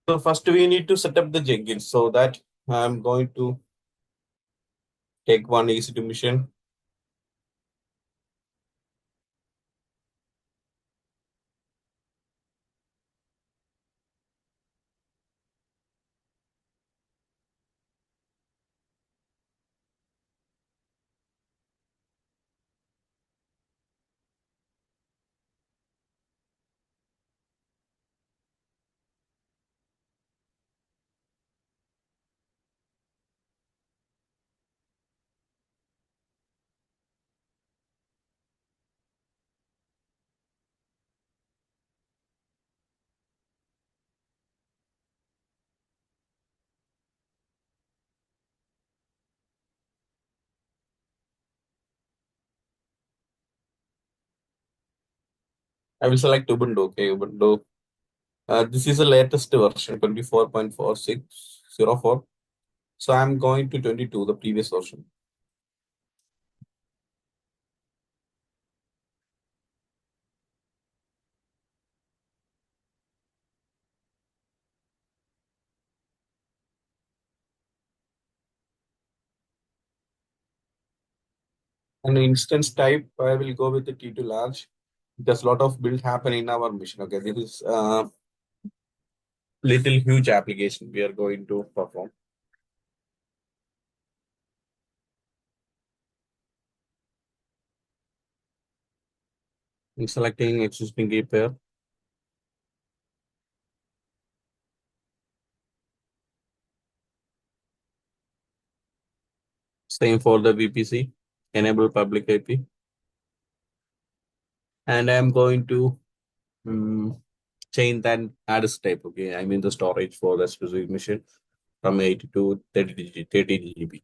So first we need to set up the Jenkins, so that I'm going to take one EC2 machine. I will select Ubuntu. Okay, Ubuntu. This is the latest version, 24.4604. So I'm going to 22, the previous version. And instance type, I will go with the T2 large because a lot of build happen in our machine. Okay, this is little huge application we are going to perform. In selecting existing key pair. Same for the VPC, enable public IP. And I'm going to change that address type. Okay, I mean the storage for the specific machine from 80 to 30 GB.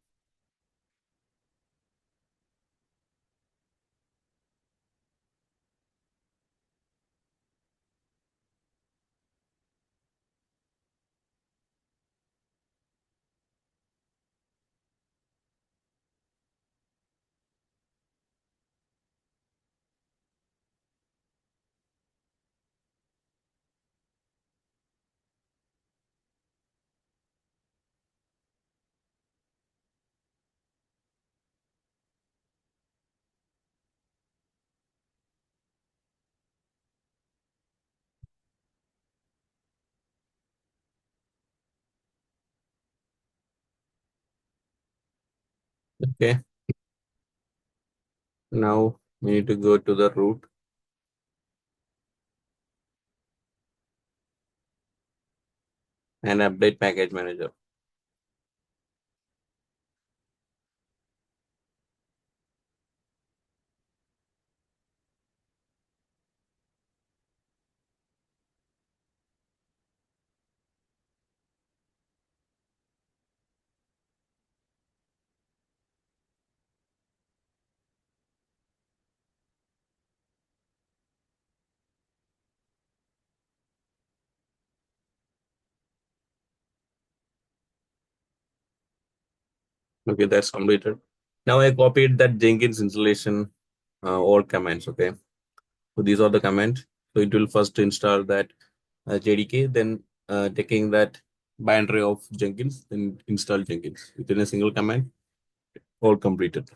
Okay, now we need to go to the root and update package manager. Okay, that's completed. Now I copied that Jenkins installation all commands. Okay, so these are the commands. So it will first install that JDK, then taking that binary of Jenkins, then install Jenkins within a single command. All completed.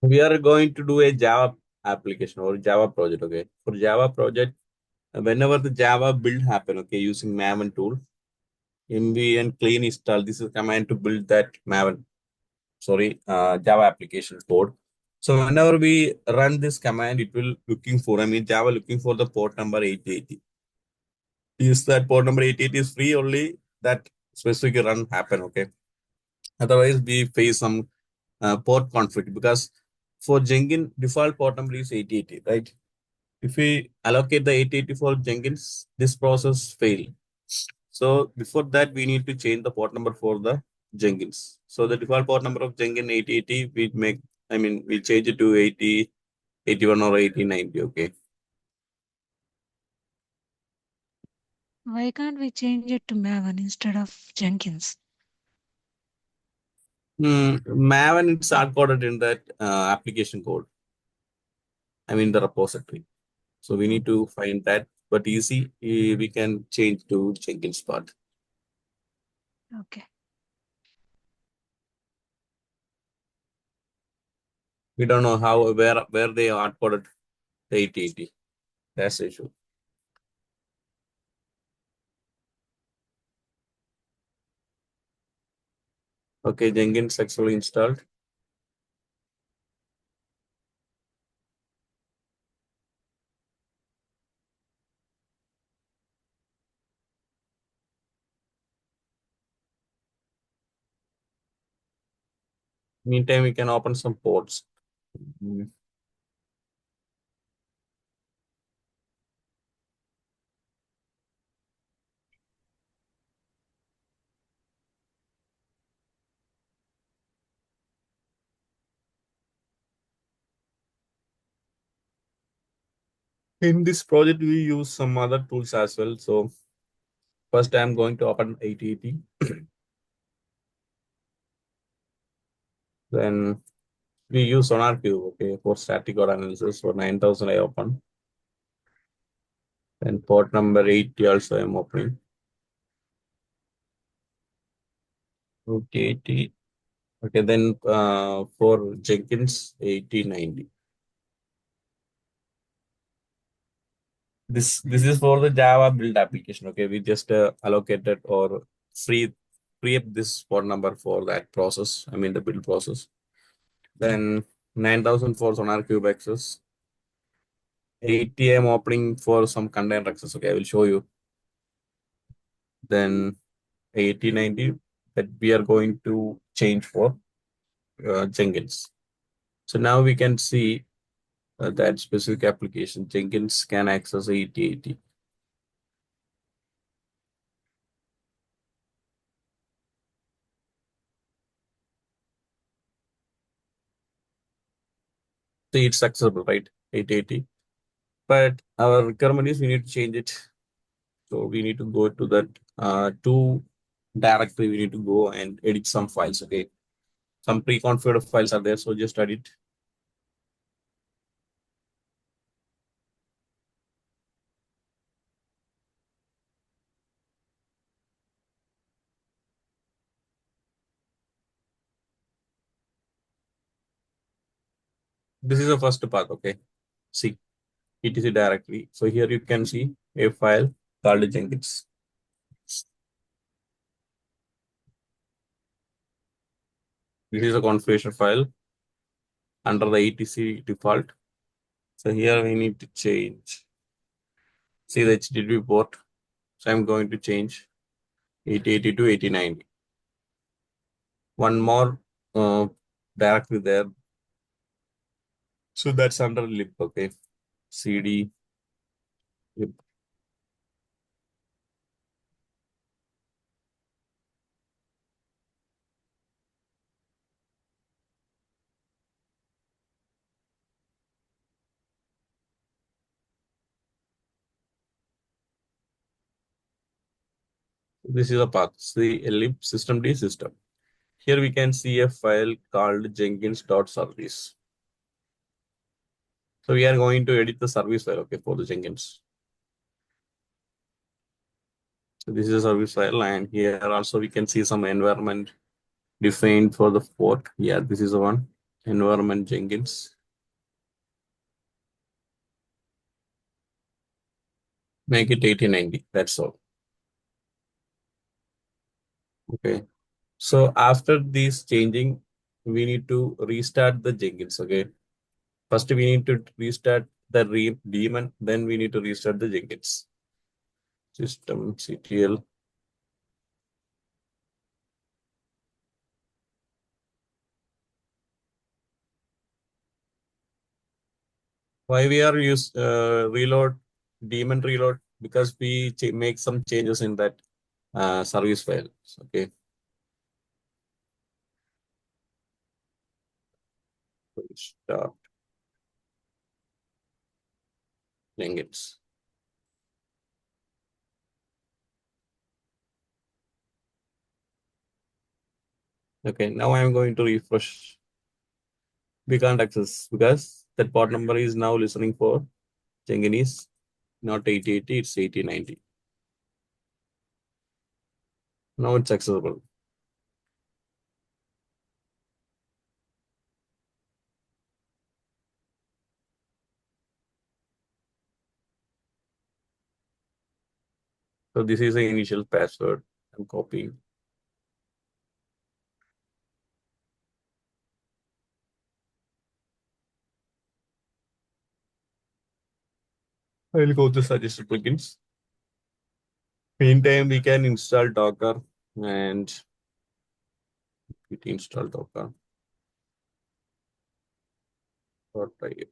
We are going to do a Java application or Java project. Okay, for Java project, whenever the Java build happen, okay, using Maven tool, mv and clean install. This is command to build that Maven, Java application code. So whenever we run this command, it will looking for, I mean, Java looking for the port number 8080. is that port number 88 is free, only that specific run happen. Okay. Otherwise, we face some port conflict because for Jenkins, default port number is 8080, right? If we allocate the 8080 for Jenkins, this process fail. So before that, we need to change the port number for the Jenkins. So the default port number of Jenkins 8080, we change it to 80, 81 or 8090. Okay. Why can't we change it to Maven instead of Jenkins? Maven, it's hard coded in that application code. The repository. So we need to find that, but easy, we can change to Jenkins part. Okay. We don't know how, where they hard coded the 8080. That's the issue. Okay, Jenkins successfully installed. Meantime, we can open some ports. Mm. In this project, we use some other tools as well. So first, I'm going to open 8080. Then we use SonarQube, okay, for static code analysis. For 9000, I open. Then port number 80 also I'm opening. 8080. Okay, then for Jenkins 8090. This is for the Java build application. Okay, we just allocated or free free up this port number for that process. The build process. Then 9000 for SonarQube access. 80 I'm opening for some container access. Okay, I will show you. Then 8090 that we are going to change for Jenkins. So now we can see that specific application Jenkins can access 8080. See, it's accessible, right? 8080. But our requirement is we need to change it. So we need to go to that to directory. We need to go and edit some files. Okay. Some pre-configured files are there. So just edit. This is the first part. Okay. See, etc directory. So here you can see a file called Jenkins. This is a configuration file under the etc default. So here we need to change. See the HTTP port. So I'm going to change 8080 to 8090. One more directory there. So that's under lib. Okay. CD lib. This is a path. See lib systemd system. Here we can see a file called jenkins.service. So we are going to edit the service file, okay, for the Jenkins. So this is a service file, and here also we can see some environment defined for the port. Yeah, this is the one, environment Jenkins. Make it 8090. That's all. Okay. So after this changing, we need to restart the Jenkins. Okay. First, we need to restart the daemon, then we need to restart the Jenkins. systemctl. Why we are use reload daemon reload? Because we make some changes in that service file. Okay. Start Jenkins. Okay, now I'm going to refresh. We can't access because that port number is now listening for Jenkins, not 8080, it's 8090. Now it's accessible. So this is the initial password I'm copying. I'll go to suggested plugins. Meantime, we can install Docker and git install Docker. Or try it.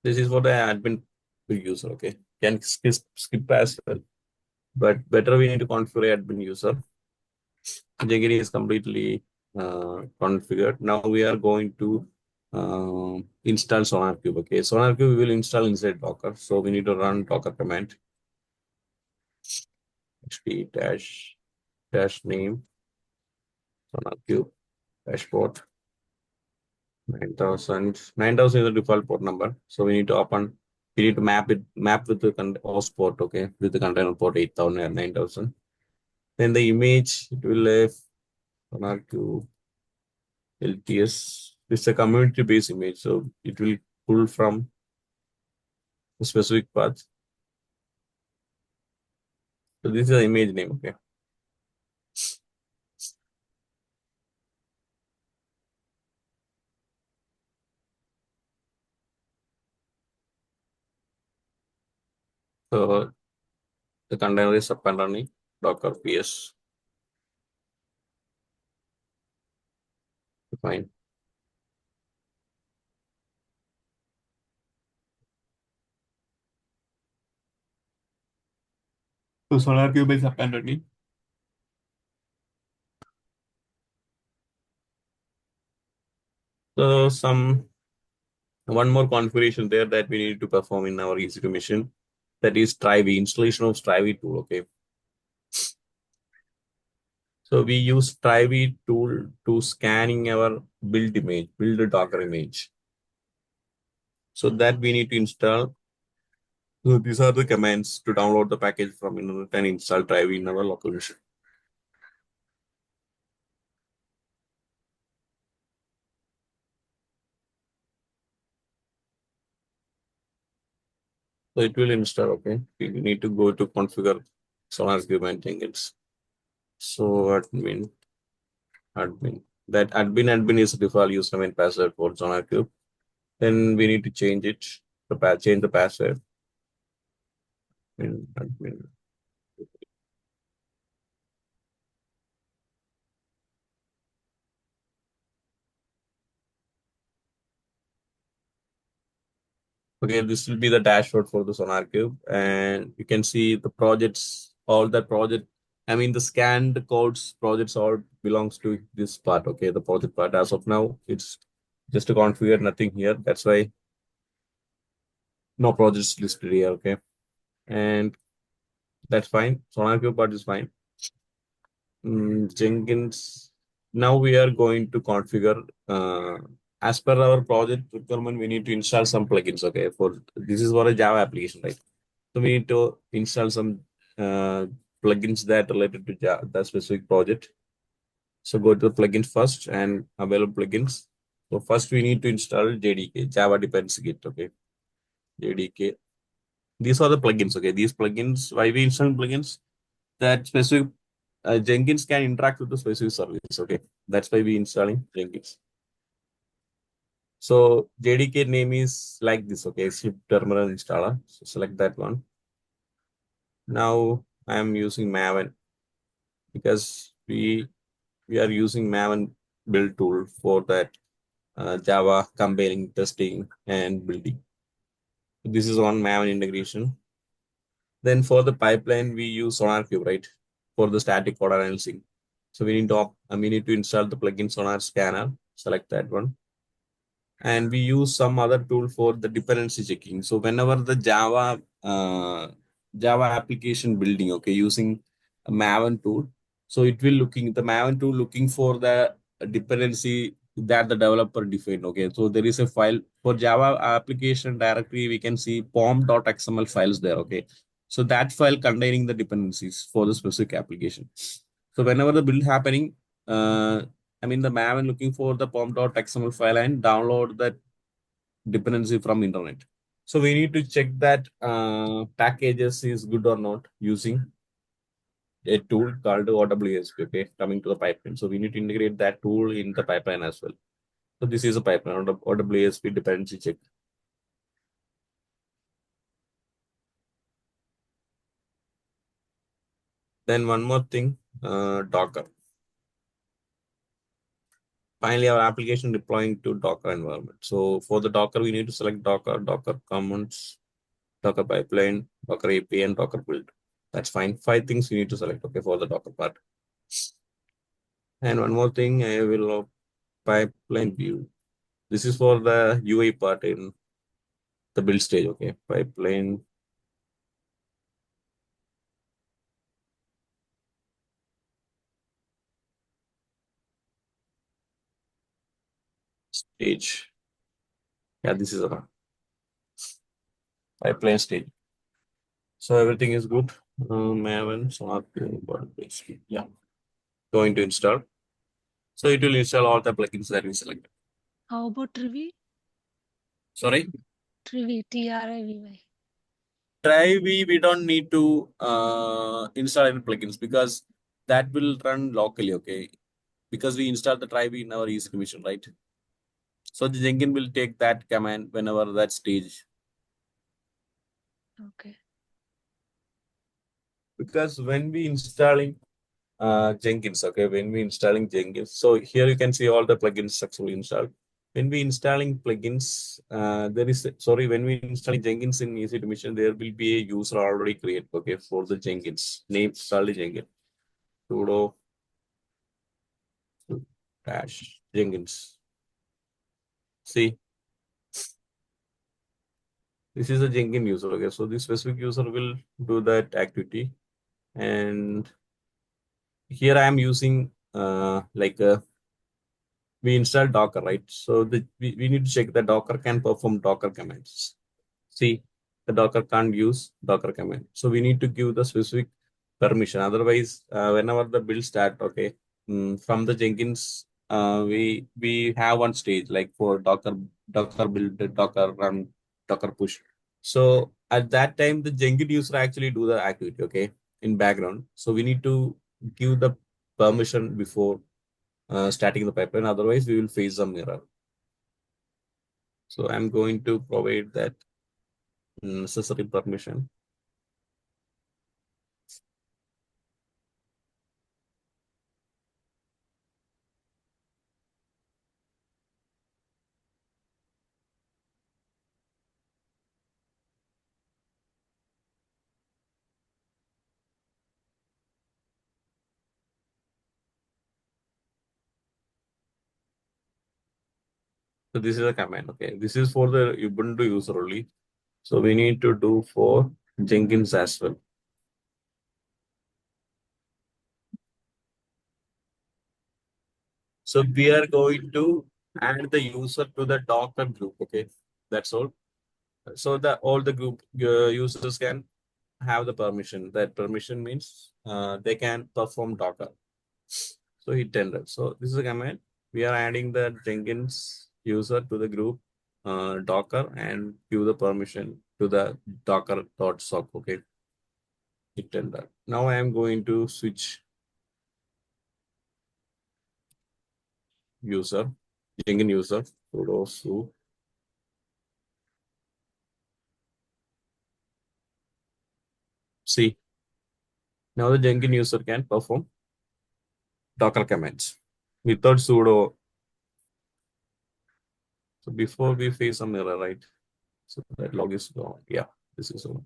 This is what the admin will use. Okay, can skip as well, but better we need to configure admin user. Jagiri is completely configured. Now we are going to install SonarQube. Okay, SonarQube we will install inside Docker. So we need to run Docker command hp dash name SonarQube dashboard 9000. 9000 is the default port number. So we need to we need to map with the host port. Okay, with the container port 8000 and 9000. Then the image it will have SonarQube LTS. It's a community-based image, so it will pull from a specific path. So this is the image name. Okay. So the container is up and running. Docker PS. Fine. So SonarQube is up and running. So one more configuration there that we need to perform in our EC2 machine. That is Strivey, installation of Strivey tool. Okay. So we use Strivey tool to scanning our build image, build a Docker image. So that we need to install. So these are the commands to download the package from internet and install Strivey in our local machine. So it will install. Okay. We need to go to configure SonarQube and Jenkins. So admin. That admin is the default username and password for SonarQube. Then we need to change it. Change the password. Admin. Okay, this will be the dashboard for the SonarQube, and you can see the projects, all the project. I mean, the scanned codes projects all belongs to this part. Okay, the project part. As of now, it's just to configure, nothing here. That's why no projects listed here. Okay, and that's fine. SonarQube part is fine. Jenkins. Now we are going to configure. As per our project requirement, we need to install some plugins. Okay, for this is for a Java application, right? So we need to install some uh, plugins that related to Java, the specific project. So go to the plugins first and available plugins. So first we need to install JDK, Java Dependency Kit. Okay, JDK. These are the plugins. Okay, these plugins. Why we install plugins? That specific Jenkins can interact with the specific service. Okay, that's why we installing Jenkins. So JDK name is like this. Okay, Swift Terminal Installer. So select that one. Now I am using Maven because we are using Maven build tool for that Java compiling, testing, and building. This is one Maven integration. Then for the pipeline, we use SonarQube, right? For the static code analysis. So we need to install the plugin Sonar Scanner. Select that one. And we use some other tool for the dependency checking. So whenever the Java application building, okay, using a Maven tool, so it will looking the Maven tool looking for the dependency that the developer defined. Okay, so there is a file for Java application directory. We can see pom.xml files there. Okay, so that file containing the dependencies for the specific application. So whenever the build happening, uh, the Maven looking for the pom.xml file and download that dependency from internet. So we need to check that packages is good or not using a tool called OWSP, okay, coming to the pipeline. So we need to integrate that tool in the pipeline as well. So this is a pipeline, OWSP dependency check. Then one more thing, Docker. Finally, our application deploying to Docker environment. So for the Docker, we need to select Docker, Docker commands, Docker pipeline, Docker API, and Docker build. That's fine. 5 things you need to select, okay, for the Docker part. And one more thing, I will pipeline view. This is for the UI part in the build stage, okay. Pipeline stage. Yeah, this is a pipeline stage. So everything is good. Maven, yeah, going to install. So it will install all the plugins that we selected. How about Trivi? Sorry, Trivi, Trivy. we don't need to install any plugins because that will run locally, okay. Because we install the Trivi in our EC commission, right? So the Jenkins will take that command whenever that stage. Okay. Because when we installing Jenkins, okay, when we installing Jenkins, so here you can see all the plugins successfully installed. When we installing plugins, when we installing Jenkins in EC2 machine, there will be a user already created, okay, for the Jenkins name called Jenkins sudo dash Jenkins. See, this is a Jenkins user, okay, so this specific user will do that activity, and here I am using we install Docker, right? So we need to check that Docker can perform Docker commands. See, the Docker can't use Docker command. So we need to give the specific permission. Otherwise, whenever the build start, okay, from the Jenkins, we have one stage like for Docker build, Docker run, Docker push. So at that time, the Jenkins user actually do the activity, okay, in background. So we need to give the permission before starting the pipeline. Otherwise, we will face some error. So I'm going to provide that necessary permission. So this is a command. Okay, this is for the Ubuntu user only. So we need to do for Jenkins as well. So we are going to add the user to the Docker group. Okay, that's all. So that all the group users can have the permission. That permission means they can perform Docker. So hit enter. So this is a command. We are adding the Jenkins user to the group Docker and give the permission to the docker.sock. Okay, hit enter. Now I am going to switch user, Jenkins user, sudo su. See, now the Jenkins user can perform Docker commands without sudo. So before we face some error, right? So that log is gone. Yeah, this is one.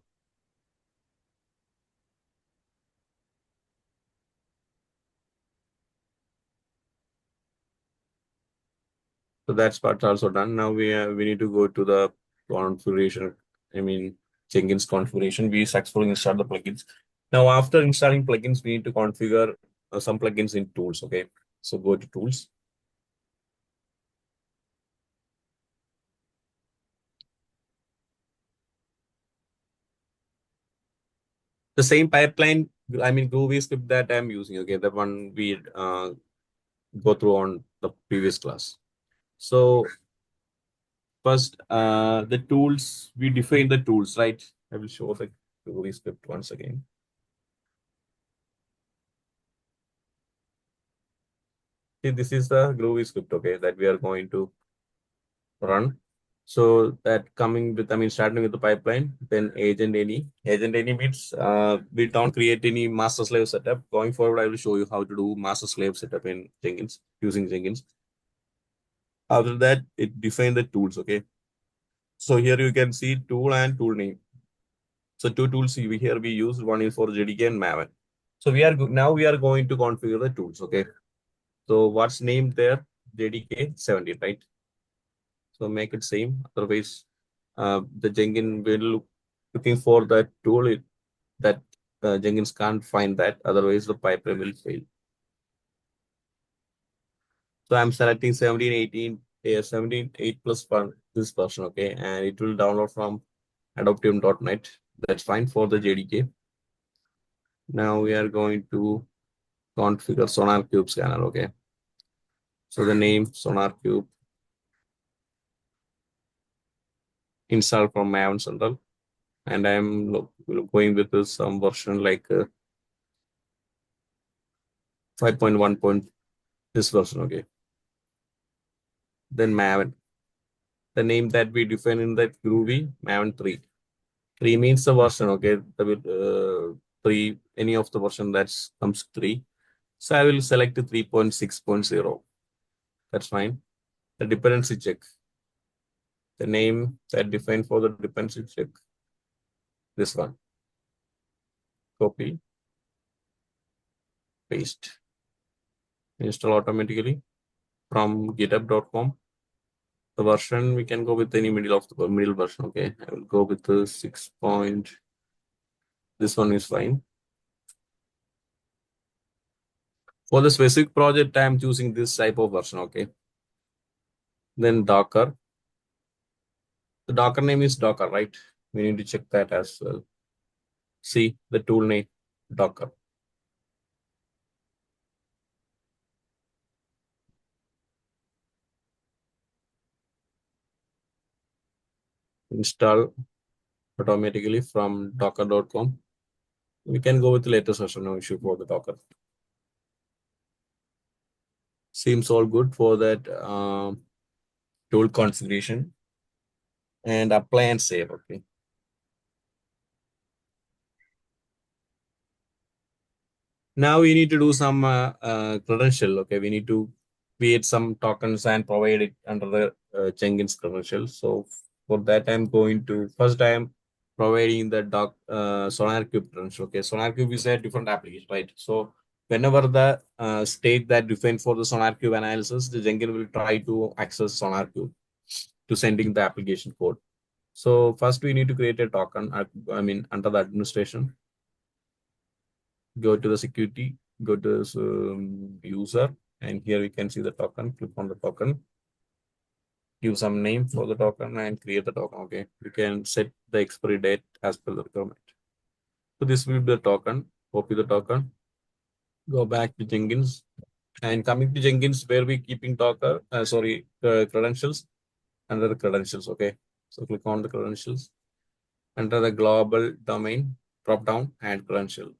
So that's part also done. Now we need to go to the configuration. I mean, Jenkins configuration. We successfully install the plugins. Now after installing plugins, we need to configure some plugins in tools. Okay, so go to tools. The same pipeline, I mean, Groovy script that I'm using. Okay, the one we go through on the previous class. So first, the tools, we define the tools, right? I will show the Groovy script once again. See, this is the Groovy script, okay, that we are going to run. So that coming with, I mean, starting with the pipeline, then agent any. Agent any means we don't create any master slave setup. Going forward, I will show you how to do master slave setup in Jenkins using Jenkins. After that, it define the tools, okay. So here you can see tool and tool name. So two tools here we use. One is for JDK and Maven. So now we are going to configure the tools, okay. So what's named there? JDK 70, right? So make it same. Otherwise, the Jenkins will looking for that tool that Jenkins can't find that. Otherwise, the pipeline will fail. So I'm selecting 17, 18, 17, 8 plus this version, okay, and it will download from adoptium.net. That's fine for the JDK. Now we are going to configure SonarQube scanner, okay. So the name SonarQube install from Maven Central, and I'm going with some version like 5.1. This version, okay. Then Maven, the name that we define in that Groovy, Maven 3. 3 means the version, okay. The 3, any of the version that comes 3. So I will select 3.6.0. That's fine. The dependency check, the name that defined for the dependency check, this one. Copy, paste, install automatically from github.com. The version we can go with any middle version. Okay, I will go with the 6. This one is fine. For the specific project, I am choosing this type of version. Okay. Then Docker. The Docker name is Docker, right? We need to check that as well. See the tool name Docker. Install automatically from docker.com. We can go with the latest version, no issue for the Docker. Seems all good for that tool configuration and apply and save. Okay. Now we need to do some credential. Okay, we need to create some tokens and provide it under the Jenkins credential. So for that, I'm going to first I am providing the SonarQube credential. Okay, SonarQube is a different application, right? So whenever the state that defined for the SonarQube analysis, the Jenkins will try to access SonarQube to sending the application code. So first we need to create a token. I mean under the administration. Go to the security, go to user, and here we can see the token. Click on the token, give some name for the token, and create the token. Okay, you can set the expiry date as per the requirement. So this will be the token. Copy the token, go back to Jenkins, And coming to Jenkins, where we keeping Docker, credentials under the credentials. Okay. So click on the credentials under the global domain, drop down and credential.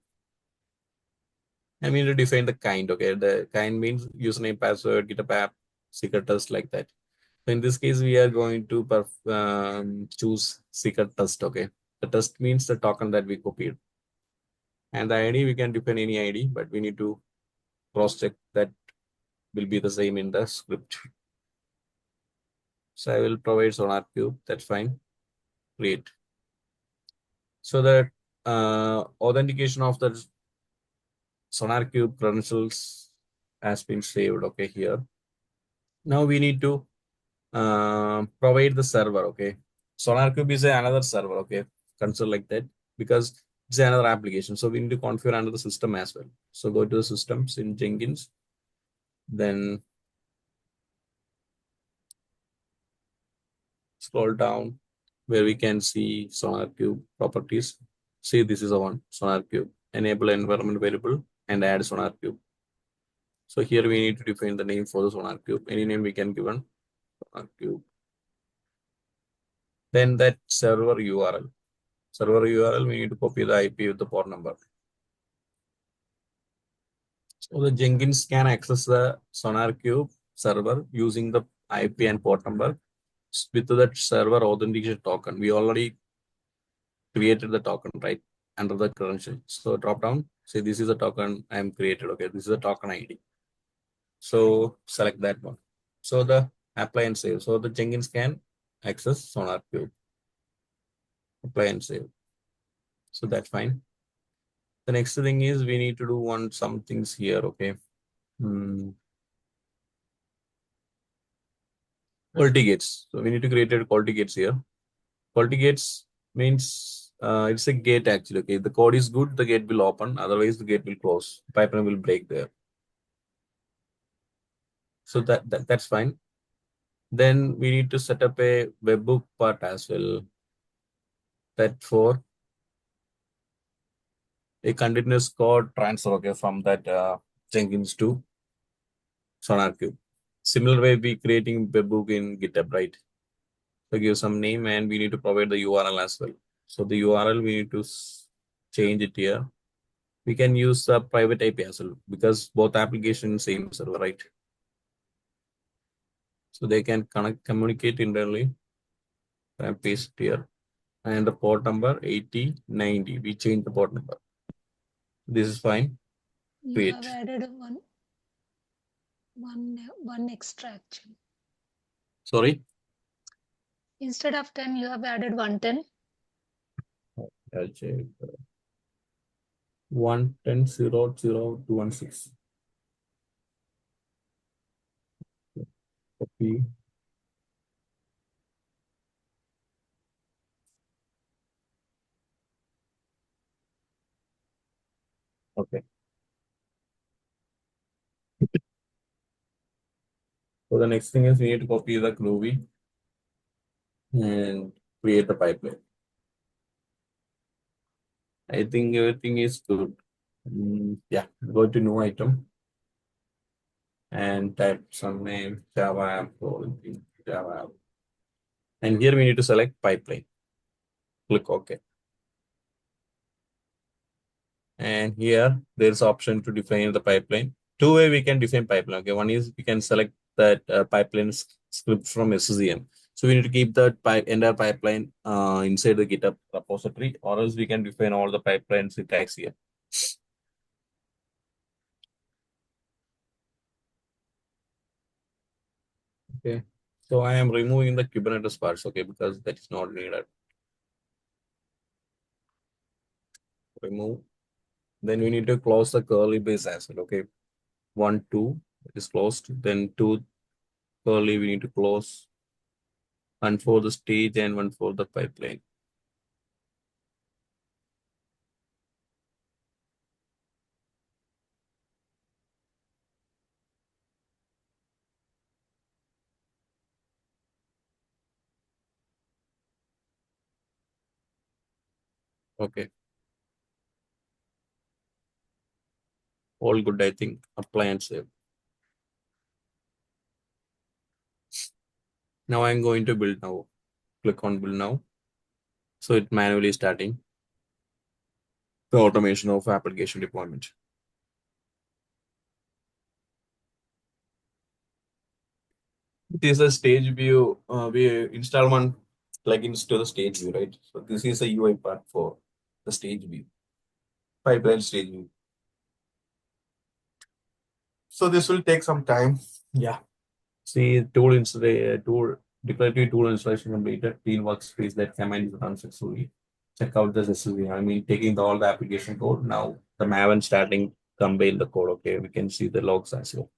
And we need to define the kind. Okay. The kind means username, password, GitHub app, secret test like that. So in this case, we are going to choose secret test. Okay. The test means the token that we copied. And the ID, we can define any ID, but we need to cross check that will be the same in the script. So I will provide sonar cube. That's fine. Create. So the authentication of the sonar cube credentials has been saved. Okay, here. Now we need to provide the server. Okay. Sonar cube is another server. Okay. Consider like that because it's another application. So we need to configure under the system as well. So go to the systems in Jenkins. Then scroll down where we can see Sonar Cube properties. See, this is the one, Sonar Cube. Enable environment variable and add Sonar Cube. So here we need to define the name for the Sonar Cube. Any name we can give on Sonar Cube. Then that server URL. Server URL, we need to copy the IP with the port number. So the Jenkins can access the Sonar Cube server using the IP and port number with that server authentication token. We already created the token, right? Under the credential. So drop down, say this is a token I am created. Okay, this is a token ID. So select that one. So the apply and save. So the Jenkins can access Sonar Cube. Apply and save. So that's fine. The next thing is we need to do some things here. Okay. Quality gates. So we need to create a quality gates here. Quality gates means it's a gate actually. Okay, the code is good, the gate will open. Otherwise, the gate will close. Pipeline will break there. So that's fine. Then we need to set up a webhook part as well. That for a continuous code transfer, okay, from that Jenkins to SonarQube. Similar way, we creating webhook in GitHub, right? So give some name and we need to provide the URL as well. So the URL we need to change it here. We can use the private IP as well because both applications same server, right? So they can communicate internally. And paste here. And the port number 8090. We change the port number. This is fine. You Create. have added one extra actually. Sorry. Instead of 10, you have added 110. I'll check. 110.0.0.216. Copy. Okay. So the next thing is we need to copy the Groovy and create the pipeline. I think everything is good. Yeah, go to new item and type some name Java app or Java app. And here we need to select pipeline. Click OK. And here there's option to define the pipeline. Two way we can define pipeline. Okay, one is we can select that pipeline script from SCM. So we need to keep that entire pipeline inside the GitHub repository, or else we can define all the pipeline syntax here. Okay, so I am removing the Kubernetes parts, okay, because that is not needed. Remove. Then we need to close the curly brace as well. Okay, 1, 2 it is closed. Then 2 curly we need to close. One for the stage and one for the pipeline. Okay. All good, I think. Apply and save. Now I'm going to build now. Click on build now. So it manually starting the automation of application deployment. It is a stage view. We install one plugins to the stage view, right? So this is a UI part for the stage view, pipeline stage view. So this will take some time. Yeah. See tool declarative tool installation completed. Clean workspace that command is run successfully. Check out the SSV. I mean, taking all the application code. Now the Maven starting compile the code. Okay, we can see the logs as well.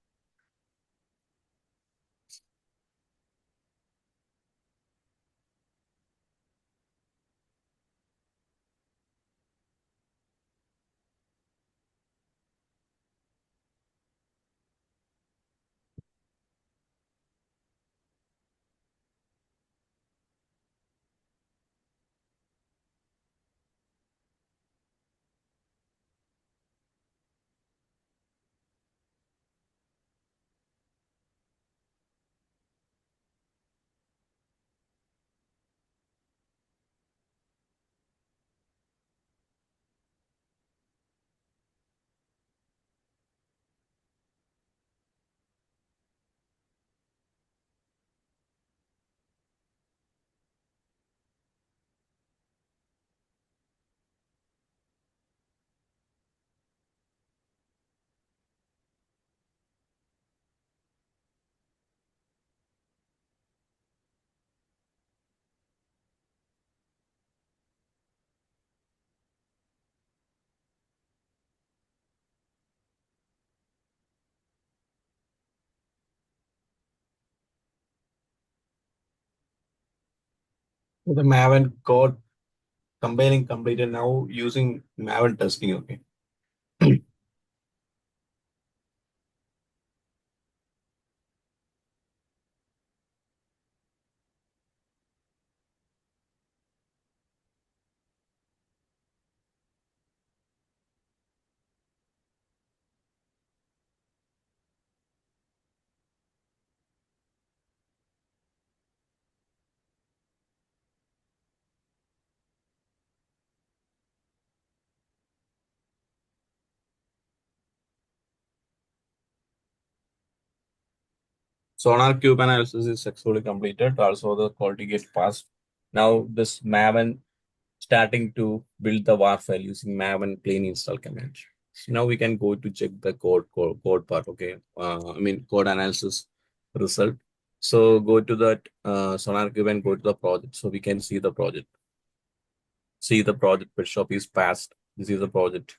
So the Maven code compiling completed. Now using Maven testing. Okay. Sonar cube analysis is successfully completed. Also, the quality gate passed. Now this Maven starting to build the WAR file using Maven clean install command. So now we can go to check the code part. Okay, I mean code analysis result. So go to that Sonar cube and go to the project. So we can see the project. See the project. Pet shop is passed. This is the project.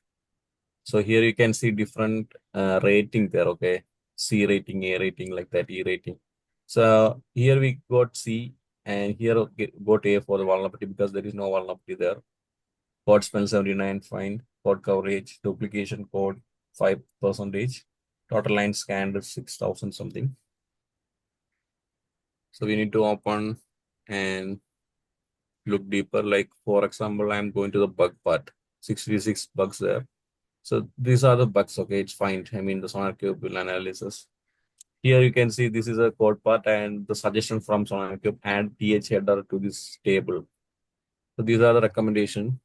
So here you can see different rating there, okay? C rating, A rating, like that, E rating. So here we got C and here got A for the vulnerability because there is no vulnerability there. Code spell 79, fine. Code coverage, duplication code 5%. Total line scanned is 6,000 something. So we need to open and look deeper. Like for example, I'm going to the bug part, 66 bugs there. So these are the bugs. Okay, it's fine. I mean, the SonarCube will analysis. Here you can see this is a code part and the suggestion from SonarCube add th header to this table. So these are the recommendation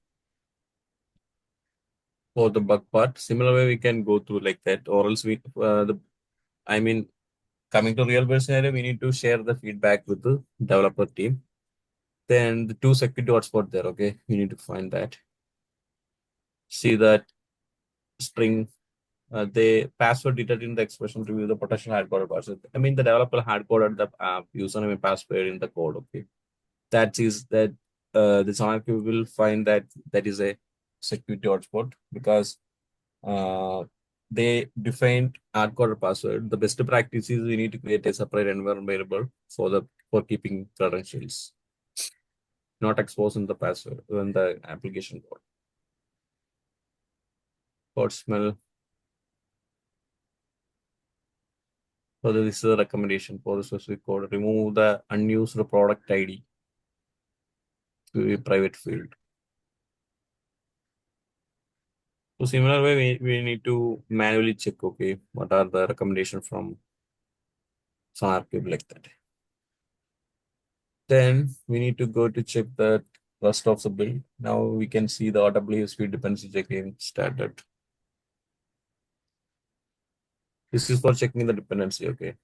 for the bug part. Similar way we can go through like that, or else I mean, coming to real world scenario, we need to share the feedback with the developer team. Then the two security hotspot there. Okay, we need to find that. See that string the password detecting the expression to view the potential hard-coded password. I mean, the developer hard-coded the username and password in the code. Okay, that is that the SonarQube will find that that is a security hotspot because uh, they defined hard-coded password. The best practice is we need to create a separate environment variable for keeping credentials, not exposing the password in the application code. Code smell. So this is a recommendation for the specific code. Remove the unused product ID to a private field. So similar way, we need to manually check, okay, what are the recommendations from SonarCube like that. Then we need to go to check the rest of the build. Now we can see the AWS dependency checking started. This is for checking the dependency, okay.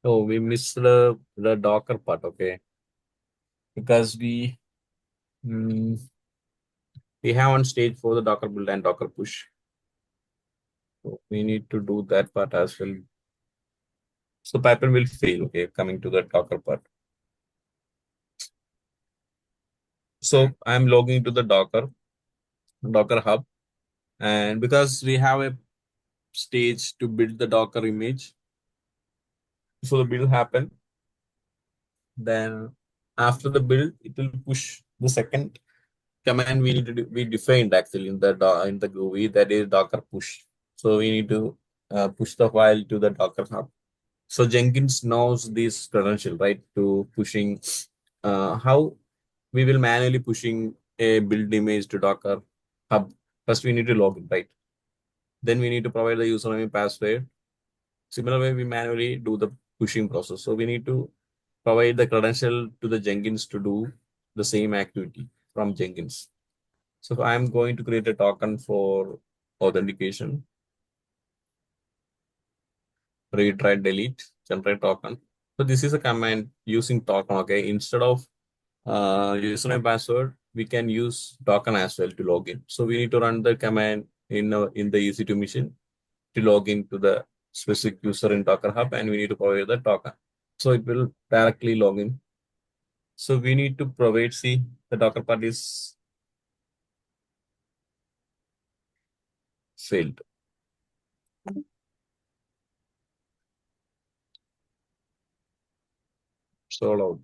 Oh, we missed the Docker part, okay, because mm, we have on stage for the Docker build and Docker push. So we need to do that part as well. So pipeline will fail, okay, coming to the Docker part. So I'm logging to the Docker Hub, and because we have a stage to build the Docker image, so the build happen. Then after the build, it will push the second command we need to do, we defined actually in the in the GUI, that is Docker push. So we need to push the file to the Docker Hub. So Jenkins knows this credential, right? To pushing how we will manually pushing a build image to Docker Hub. First, we need to log in, right? Then we need to provide the username and password. Similar way, we manually do the pushing process. So we need to provide the credential to the Jenkins to do the same activity from Jenkins. So I'm going to create a token for authentication, read, write, delete, generate token. So this is a command using token, okay? Instead of username password, we can use token as well to log in. So we need to run the command in the EC2 machine to log into the specific user in Docker Hub, and we need to provide the token. So it will directly log in. So we need to provide, see, the Docker part is failed. So loud.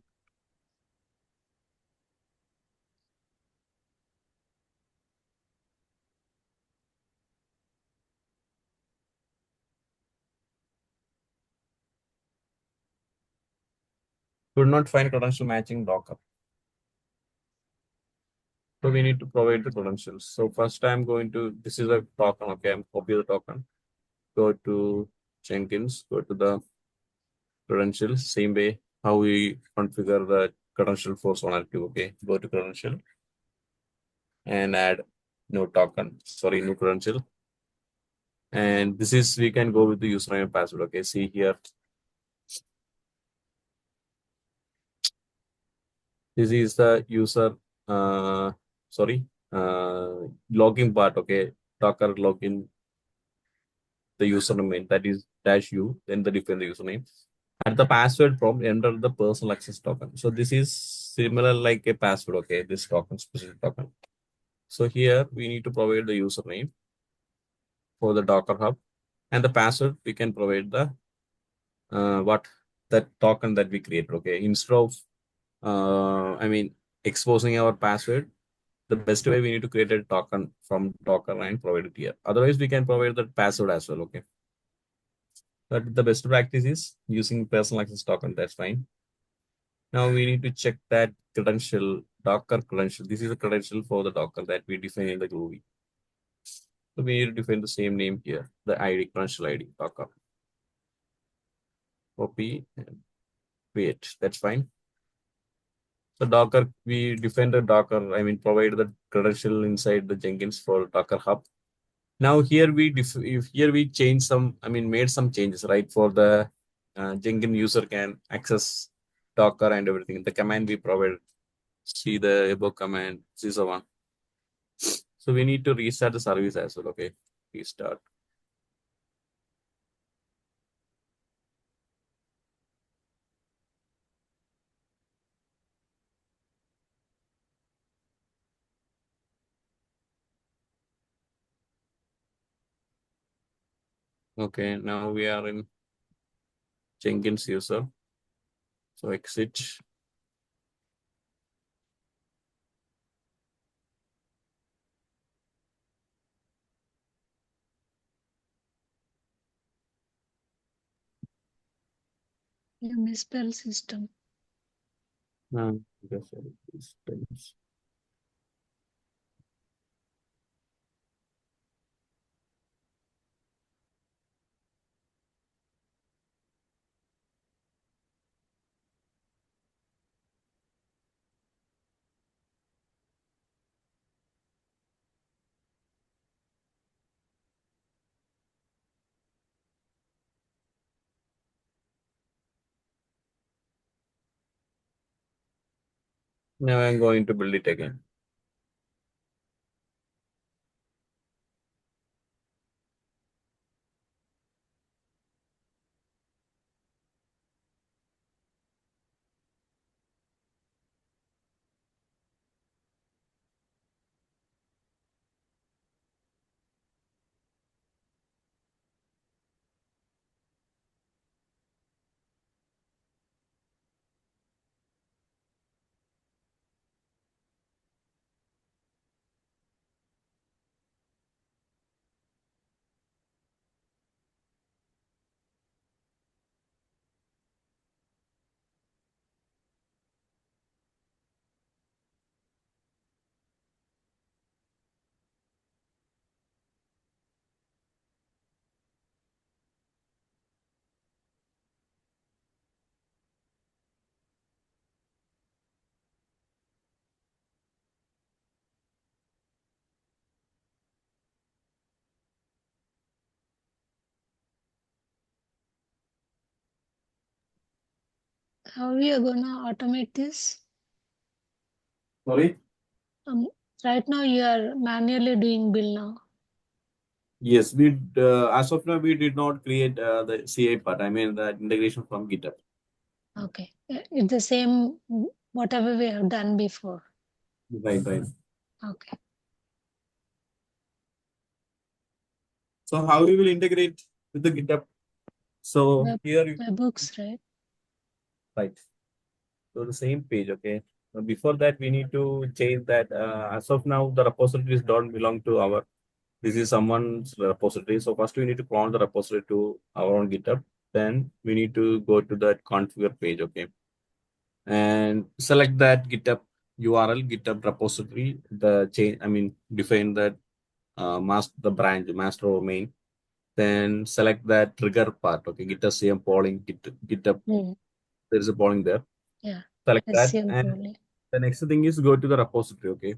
Could not find credential matching Docker. So we need to provide the credentials. So first I'm going to, this is a token, okay, I'm copy the token. Go to Jenkins, go to the credentials, same way how we configure the credential for Sonarcube, okay. Go to credential and add new token, sorry, new credential. And this is, we can go with the username and password, okay. See here, this is the user, sorry, login part, okay. Docker login, the username, that is -u, then the define the username. At the password prompt, enter the personal access token. So this is similar like a password, okay, this token, specific token. So here we need to provide the username for the Docker Hub, and the password we can provide the what that token that we created, okay. Instead of exposing our password, the best way we need to create a token from Docker and provide it here. Otherwise, we can provide the password as well, okay. But the best practice is using personal access token. That's fine. Now we need to check that credential, Docker credential. This is a credential for the Docker that we define in the GUI. So we need to define the same name here, the ID, credential ID, Docker. Copy and create. That's fine. So Docker, we define the Docker, provide the credential inside the Jenkins for Docker Hub. Now here here we change some, made some changes, right? For the Jenkins user can access Docker and everything. The command we provide, see the above command, this is the one. So we need to restart the service as well, okay? Restart. Okay, now we are in Jenkins user. So exit. You misspell system. Yes, sir, these things. Now I'm going to build it again. How we are gonna automate this? Sorry? Right now you are manually doing build now. Yes, as of now we did not create the CI part. I mean the integration from GitHub. Okay. It's the same whatever we have done before. Right, right. Okay. So how we will integrate with the GitHub? So Web, here you webhooks, right? right. So the same page, okay. Before that, we need to change that. As of now, the repositories don't belong to our. This is someone's repository. So first, we need to clone the repository to our own GitHub. Then we need to go to that configure page, okay, and select that GitHub URL, GitHub repository. The change, I mean, define that master, the branch, master or main. Then select that trigger part, okay, GitHub CM polling, GitHub. Mm. There is a polling there. Yeah. Select that, SCM and probably. the next thing is go to the repository, okay.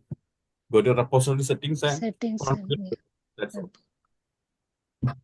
Go to repository settings and Settings and configure. yeah. That's all. Web.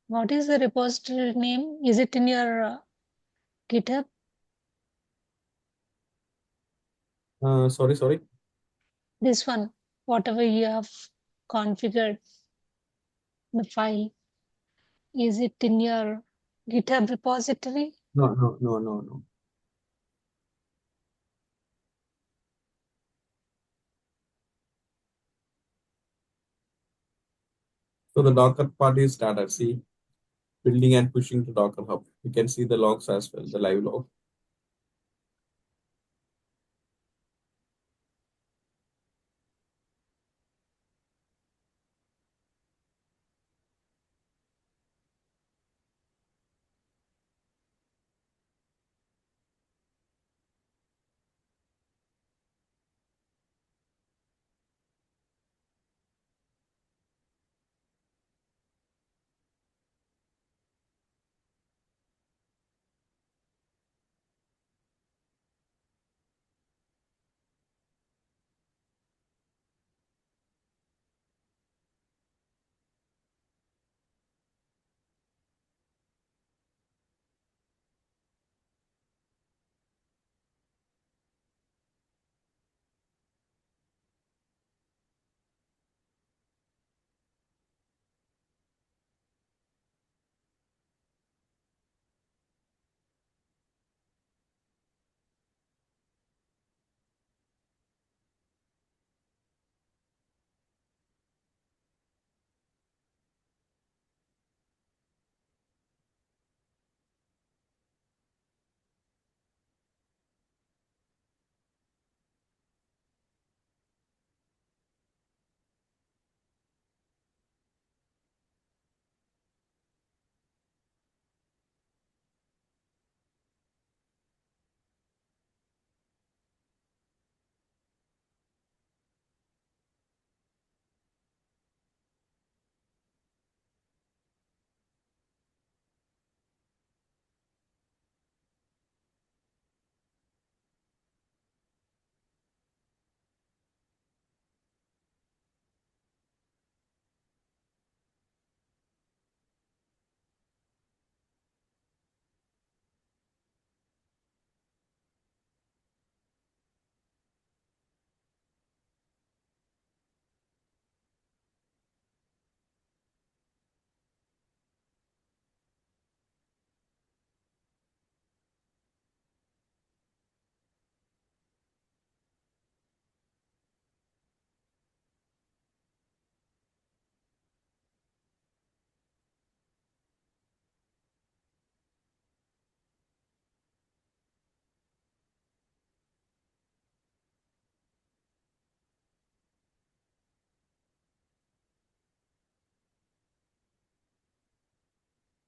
What is the repository name? Is it in your GitHub? Sorry. This one, whatever you have configured the file, is it in your GitHub repository? No. So the Docker part is started. See, building and pushing to Docker Hub. You can see the logs as well, the live log.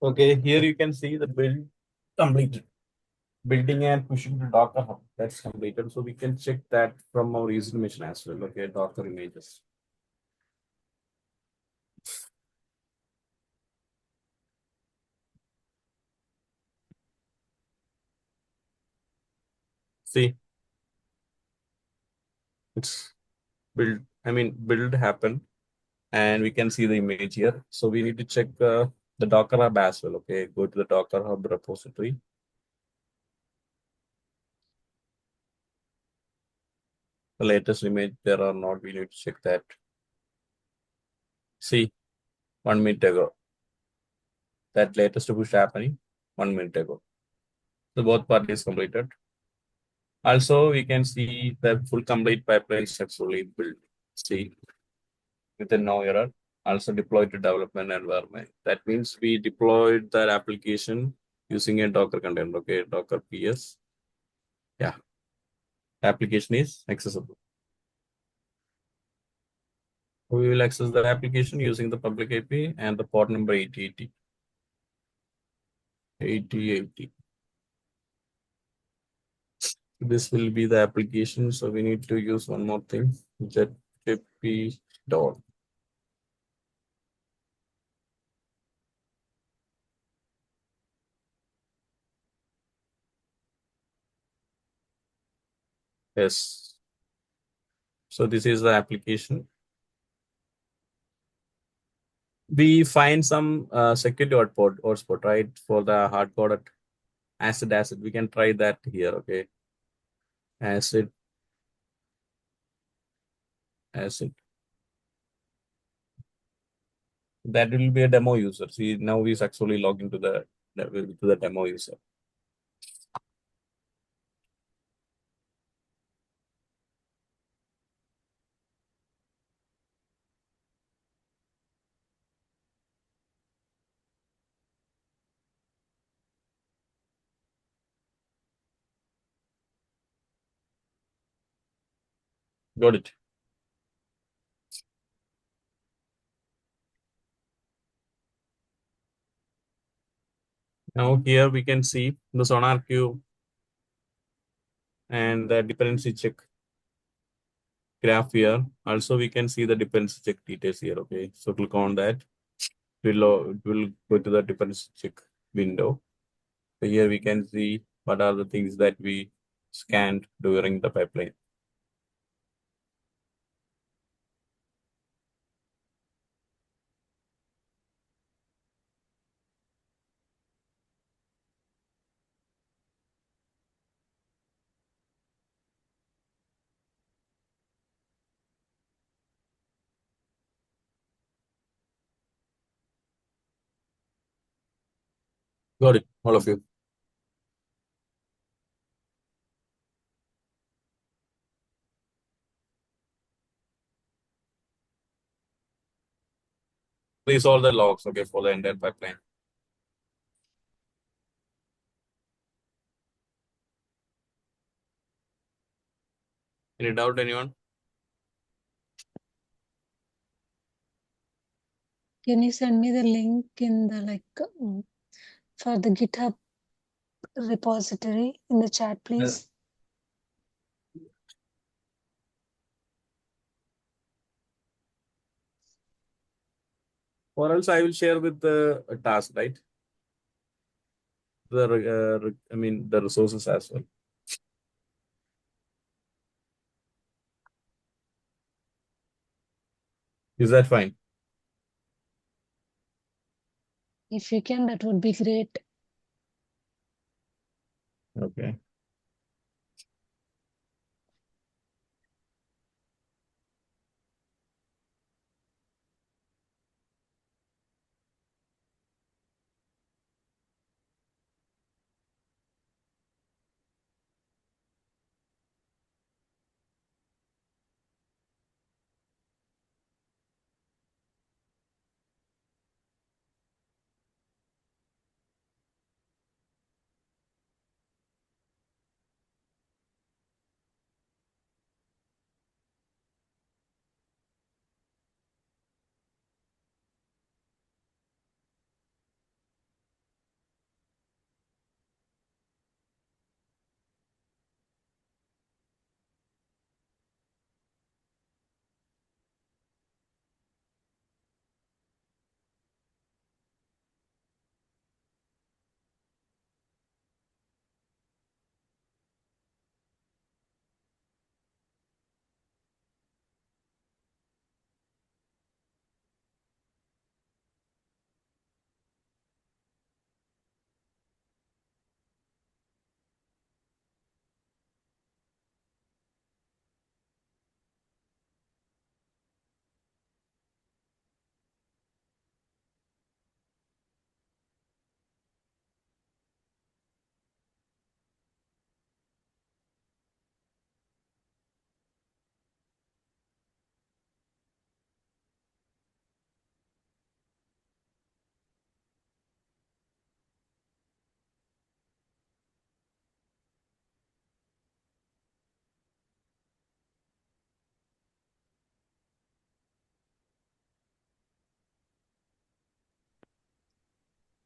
Okay, here you can see the build completed. Building and pushing to Docker Hub. That's completed. So we can check that from our user mission as well. Okay, Docker images. See, it's build. I mean, build happened, and we can see the image here. So we need to check the Docker Hub as well. Okay, go to the Docker Hub repository. The latest image there or not, we need to check that. See, 1 minute ago, that latest push happening 1 minute ago. So both parties completed. Also, we can see the full complete pipeline successfully built. See, with a no error. Also deployed to development environment. That means we deployed that application using a Docker container. Okay, Docker PS. Yeah, the application is accessible. We will access the application using the public IP and the port number 8080. 8080. This will be the application. So we need to use one more thing. ZPP dot. Yes. So this is the application. We find some security hotspot, right? For the hard coded acid. We can try that here. Okay. Acid. That will be a demo user. See, now he's actually logged into the demo user. Got it. Now here we can see the Sonar queue and the dependency check graph here. Also, we can see the dependency check details here. Okay, so click on that. It will go to the dependency check window. So here we can see what are the things that we scanned during the pipeline. Got it, all of you. These are the logs, okay, for the entire pipeline. Any doubt, anyone? Can you send me the link in the for the GitHub repository in the chat, please? Or else I will share with the task, right? I mean the resources as well. Is that fine? If you can, that would be great. Okay.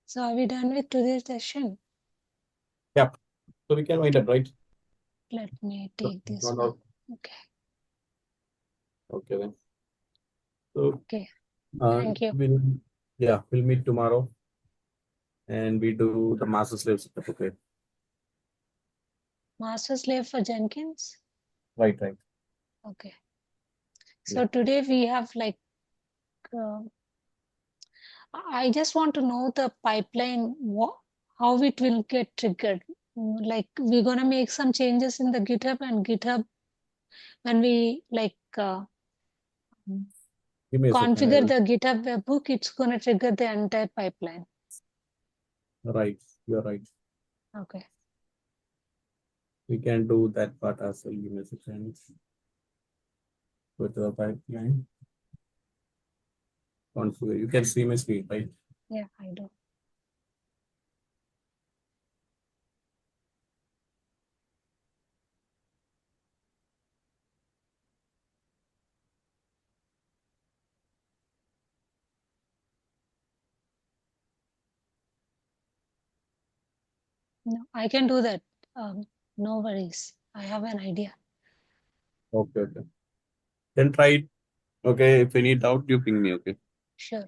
So are we done with today's session? Yeah. So we can wind up, right? Let me take this No, one. no. Okay. Okay then. So Okay. Thank you. we'll meet tomorrow and we do the master slave setup. Okay. Master slave for Jenkins. Right. Okay. So today we have like, I just want to know the pipeline, how it will get triggered. Like we're gonna make some changes in the GitHub, and GitHub, when we like Give me a second. configure the GitHub webhook, it's gonna trigger the entire pipeline. Right. You're right. Okay. We can do that part as well. Give me a second. Go to the pipeline. Configure. You can see my screen, right? Yeah, I do. No, I can do that. No worries. I have an idea. Okay. Then try it. Okay. If any doubt, you ping me. Okay. Sure.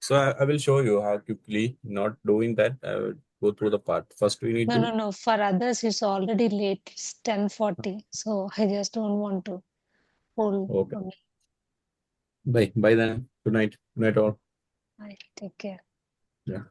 So I will show you how quickly, not doing that, I will go through the part. First, we need to. No. For others, it's already late. It's 10:40. So I just don't want to hold. Okay. Me. Bye. Bye then. Good night. Good night all. Bye. Take care. Yeah.